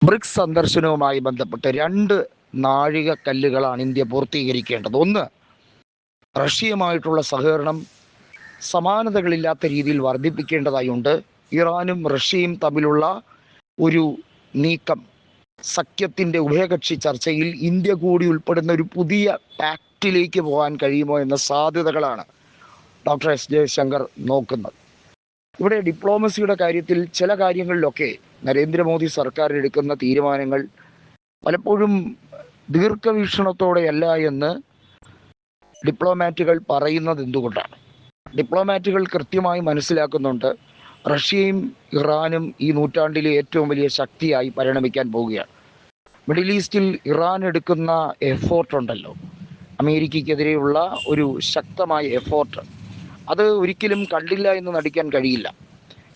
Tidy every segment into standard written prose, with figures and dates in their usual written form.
BRICS സന്ദർശനവുമായി ബന്ധപ്പെട്ട് 2 നാഴികക്കല്ലുകളാണ് India പൂർത്തീകരിക്കേണ്ടത്. ഒന്ന്, റഷ്യയുമായിട്ടുള്ള സഹകരണം സമാനതകളില്ലാത്ത രീതിയിൽ വർദ്ധിപ്പിക്കേണ്ടതായുണ്ട്. ഇറാനും റഷ്യയും തമ്മിലുള്ള ഒരു നീക്കം, സഖ്യത്തിൻ്റെ ഉഭയകക്ഷി ചർച്ചയിൽ ഇന്ത്യ കൂടി ഉൾപ്പെടുന്ന ഒരു പുതിയ പാക്റ്റിലേക്ക് പോകാൻ കഴിയുമോ എന്ന സാധ്യതകളാണ് ഡോക്ടർ എസ് ജയശങ്കർ നോക്കുന്നത്. ഇവിടെ ഡിപ്ലോമസിയുടെ കാര്യത്തിൽ ചില കാര്യങ്ങളിലൊക്കെ നരേന്ദ്രമോദി സർക്കാർ എടുക്കുന്ന തീരുമാനങ്ങൾ പലപ്പോഴും ദീർഘവീക്ഷണത്തോടെയല്ല എന്ന് ഡിപ്ലോമാറ്റുകൾ പറയുന്നത് എന്തുകൊണ്ടാണ്? ഡിപ്ലോമാറ്റുകൾ കൃത്യമായി മനസ്സിലാക്കുന്നുണ്ട്, റഷ്യയും ഇറാനും ഈ നൂറ്റാണ്ടിലെ ഏറ്റവും വലിയ ശക്തിയായി പരിണമിക്കാൻ പോവുകയാണ്. മിഡിൽ ഈസ്റ്റിൽ ഇറാൻ എടുക്കുന്ന എഫോർട്ട് ഉണ്ടല്ലോ, അമേരിക്കയ്ക്കെതിരെയുള്ള ഒരു ശക്തമായ എഫോർട്ട്, അത് ഒരിക്കലും കണ്ടില്ല എന്ന് നടിക്കാൻ കഴിയില്ല.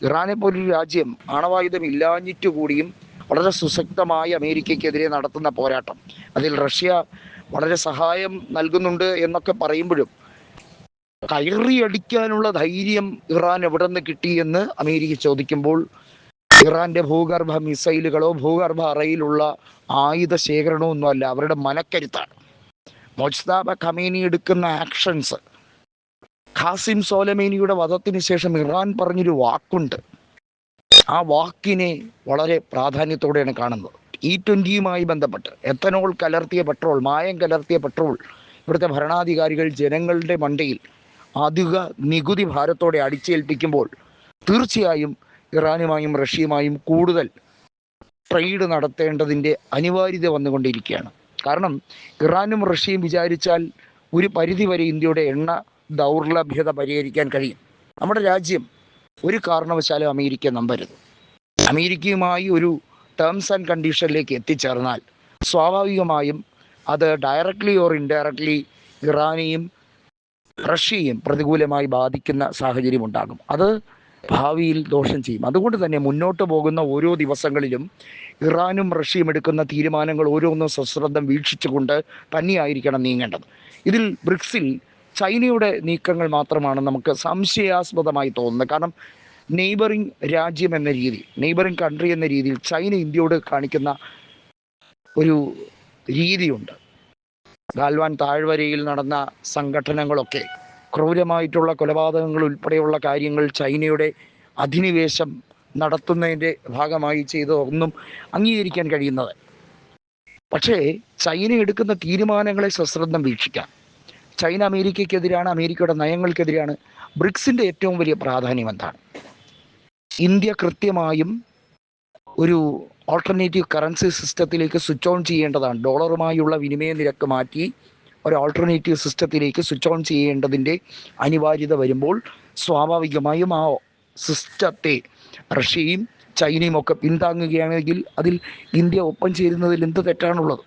ഇറാനെ പോലൊരു രാജ്യം ആണവായുധം ഇല്ലാഞ്ഞിട്ടു കൂടിയും വളരെ സുശക്തമായി അമേരിക്കയ്ക്കെതിരെ നടത്തുന്ന പോരാട്ടം, അതിൽ റഷ്യ വളരെ സഹായം നൽകുന്നുണ്ട് എന്നൊക്കെ പറയുമ്പോഴും കയറിയടിക്കാനുള്ള ധൈര്യം ഇറാൻ എവിടെ നിന്ന് കിട്ടിയെന്ന് അമേരിക്ക ചോദിക്കുമ്പോൾ ഇറാന്റെ ഭൂഗർഭ മിസൈലുകളോ ഭൂഗർഭ അറയിലുള്ള ആയുധ ശേഖരണമൊന്നുമല്ല, അവരുടെ മനക്കരുത്താണ്. മൊജ്തബ ഖമേനി എടുക്കുന്ന ആക്ഷൻസ്, ഖാസിം സോലമേനിയുടെ വധത്തിന് ശേഷം ഇറാൻ പറഞ്ഞൊരു വാക്കുണ്ട്, ആ വാക്കിനെ വളരെ പ്രാധാന്യത്തോടെയാണ് കാണുന്നത്. E20യുമായി ബന്ധപ്പെട്ട് എത്തനോൾ കലർത്തിയ പെട്രോൾ, മായം കലർത്തിയ പെട്രോൾ ഇവിടുത്തെ ഭരണാധികാരികൾ ജനങ്ങളുടെ മണ്ടയിൽ അധിക നികുതി ഭാരത്തോടെ അടിച്ചേൽപ്പിക്കുമ്പോൾ തീർച്ചയായും ഇറാനുമായും റഷ്യയുമായും കൂടുതൽ ട്രേഡ് നടത്തേണ്ടതിൻ്റെ അനിവാര്യത വന്നുകൊണ്ടിരിക്കുകയാണ്. കാരണം ഇറാനും റഷ്യയും വിചാരിച്ചാൽ ഒരു പരിധിവരെ ഇന്ത്യയുടെ എണ്ണ ദൗർലഭ്യത പരിഹരിക്കാൻ കഴിയും. നമ്മുടെ രാജ്യം ഒരു കാരണവശാലും അമേരിക്ക നമ്പരുത്. അമേരിക്കയുമായി ഒരു ടേംസ് ആൻഡ് കണ്ടീഷനിലേക്ക് എത്തിച്ചേർന്നാൽ സ്വാഭാവികമായും അത് ഡയറക്ട്ലി ഓർ ഇൻഡയറക്ട്ലി ഇറാനെയും റഷ്യയും പ്രതികൂലമായി ബാധിക്കുന്ന സാഹചര്യം ഉണ്ടാകും. അത് ഭാവിയിൽ ദോഷം ചെയ്യും. അതുകൊണ്ട് തന്നെ മുന്നോട്ട് പോകുന്ന ഓരോ ദിവസങ്ങളിലും ഇറാനും റഷ്യയും എടുക്കുന്ന തീരുമാനങ്ങൾ ഓരോന്നും സശ്രദ്ധം വീക്ഷിച്ചുകൊണ്ട് തന്നെയായിരിക്കണം നീങ്ങേണ്ടത്. ഇതിൽ ബ്രിക്സിൽ ചൈനയുടെ നീക്കങ്ങൾ മാത്രമാണ് നമുക്ക് സംശയാസ്പദമായി തോന്നുന്നത്. കാരണം നെയ്ബറിംഗ് രാജ്യം എന്ന രീതിയിൽ, നെയ്ബറിംഗ് കൺട്രി എന്ന രീതിയിൽ ചൈന ഇന്ത്യയോട് കാണിക്കുന്ന ഒരു രീതിയുണ്ട്. ഗാൽവാൻ താഴ്വരയിൽ നടന്ന സംഘടനകളൊക്കെ, ക്രൂരമായിട്ടുള്ള കൊലപാതകങ്ങൾ ഉൾപ്പെടെയുള്ള കാര്യങ്ങൾ ചൈനയുടെ അധിനിവേശം നടത്തുന്നതിൻ്റെ ഭാഗമായി ചെയ്തതൊന്നും അംഗീകരിക്കാൻ കഴിയുന്നത്. പക്ഷേ ചൈന എടുക്കുന്ന തീരുമാനങ്ങളെ സശ്രദ്ധം വീക്ഷിക്കാം. ചൈന അമേരിക്കയ്ക്കെതിരാണ്, അമേരിക്കയുടെ നയങ്ങൾക്കെതിരാണ്. ബ്രിക്സിൻ്റെ ഏറ്റവും വലിയ പ്രാധാന്യം എന്താണ്? ഇന്ത്യ കൃത്യമായും ഒരു ഓൾട്ടർനേറ്റീവ് കറൻസി സിസ്റ്റത്തിലേക്ക് സ്വിച്ച് ഓൺ ചെയ്യേണ്ടതാണ്. ഡോളറുമായുള്ള വിനിമയ നിരക്ക് മാറ്റി ഒരു ഓൾട്ടർനേറ്റീവ് സിസ്റ്റത്തിലേക്ക് സ്വിച്ച് ഓൺ ചെയ്യേണ്ടതിൻ്റെ അനിവാര്യത വരുമ്പോൾ സ്വാഭാവികമായും ആ സിസ്റ്റത്തെ റഷ്യയും ചൈനയും ഒക്കെ പിന്താങ്ങുകയാണെങ്കിൽ അതിൽ ഇന്ത്യ ഒപ്പം ചേരുന്നതിൽ എന്ത് തെറ്റാണുള്ളത്?